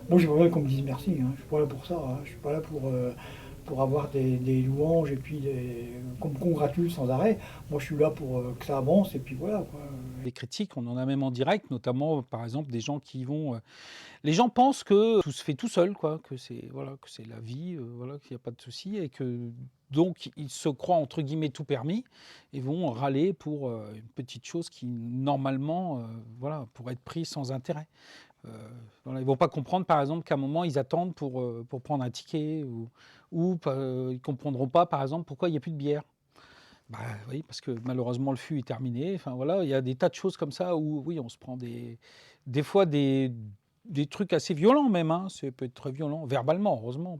Moi, j'aimerais qu'on me dise merci, hein. Je suis pas là pour ça, hein. Je suis pas là pour avoir des louanges et puis qu'on me congratule sans arrêt. Moi, je suis là pour que ça avance et puis voilà, quoi. Les critiques, on en a même en direct, notamment par exemple des gens qui vont. Les gens pensent que tout se fait tout seul, quoi, que c'est voilà, que c'est la vie, voilà, qu'il n'y a pas de souci et que donc ils se croient entre guillemets tout permis et vont râler pour une petite chose qui normalement, voilà, pourrait être prise sans intérêt. Euh, voilà, ils vont pas comprendre, par exemple, qu'à un moment ils attendent pour prendre un ticket ou ils comprendront pas, par exemple, pourquoi il n'y a plus de bière. Bah oui, parce que malheureusement le fût est terminé. Enfin voilà, il y a des tas de choses comme ça où oui, on se prend des fois des trucs assez violents même. Hein. Ça peut être très violent, verbalement, heureusement,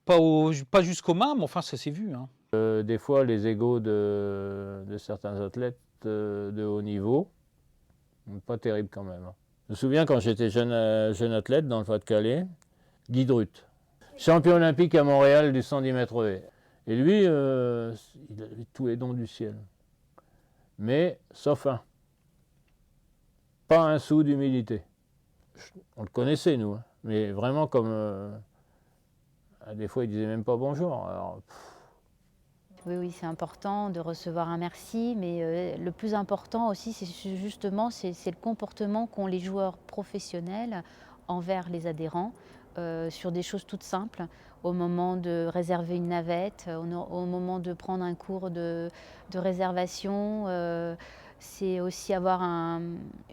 pas jusqu'aux mains, mais enfin ça s'est vu. Hein. Des fois, les égos de certains athlètes de haut niveau, pas terrible quand même. Je me souviens quand j'étais jeune athlète dans le Pas-de-Calais, Guy Drut, champion olympique à Montréal du 110 mètres haies. Et lui, il avait tous les dons du ciel. Mais, sauf un, pas un sou d'humilité. On le connaissait, nous, hein, mais vraiment comme... des fois, il disait même pas bonjour. Alors, Oui, oui, c'est important de recevoir un merci, mais le plus important aussi, c'est justement c'est le comportement qu'ont les joueurs professionnels envers les adhérents sur des choses toutes simples, au moment de réserver une navette, au moment de prendre un cours de réservation. C'est aussi avoir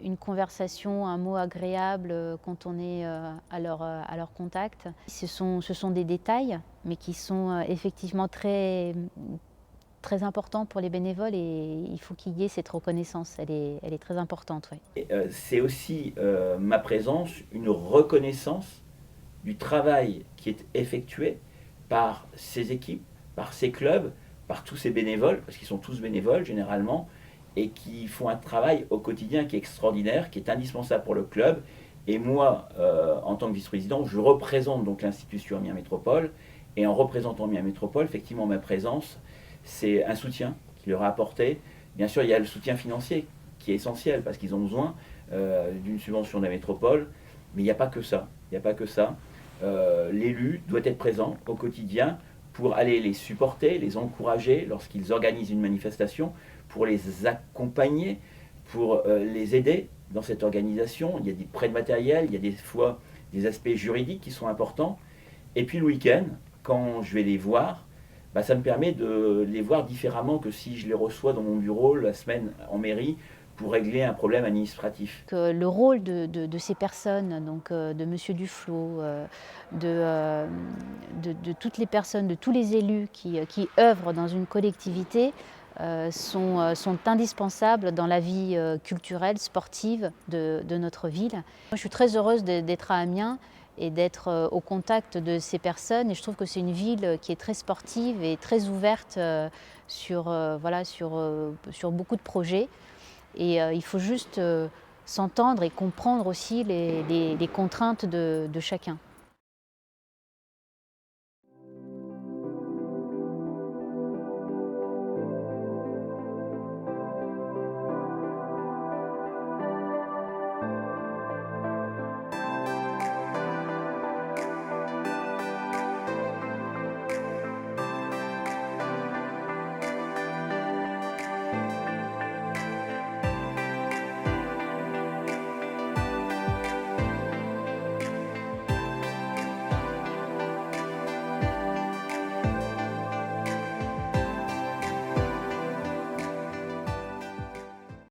une conversation, un mot agréable quand on est à leur contact. Ce sont des détails, mais qui sont effectivement très important pour les bénévoles et il faut qu'il y ait cette reconnaissance. Elle est très importante. Ouais. C'est aussi ma présence, une reconnaissance du travail qui est effectué par ces équipes, par ces clubs, par tous ces bénévoles, parce qu'ils sont tous bénévoles généralement, et qui font un travail au quotidien qui est extraordinaire, qui est indispensable pour le club. Et moi, en tant que vice-président, je représente donc l'institution Amiens Métropole, et en représentant Amiens Métropole, effectivement, ma présence, c'est un soutien qui leur a apporté. Bien sûr, il y a le soutien financier qui est essentiel parce qu'ils ont besoin d'une subvention de la métropole, mais il n'y a pas que ça. Il n'y a pas que ça. L'élu doit être présent au quotidien pour aller les supporter, les encourager lorsqu'ils organisent une manifestation, pour les accompagner, pour les aider dans cette organisation. Il y a des prêts de matériel, il y a des fois des aspects juridiques qui sont importants. Et puis le week-end, quand je vais les voir, bah, ça me permet de les voir différemment que si je les reçois dans mon bureau la semaine en mairie pour régler un problème administratif. Le rôle de ces personnes, donc de Monsieur Duflot, de toutes les personnes, de tous les élus qui œuvrent dans une collectivité, sont indispensables dans la vie culturelle, sportive de notre ville. Moi, je suis très heureuse d'être à Amiens et d'être au contact de ces personnes. Et je trouve que c'est une ville qui est très sportive et très ouverte sur beaucoup de projets. Et il faut juste s'entendre et comprendre aussi les contraintes de chacun.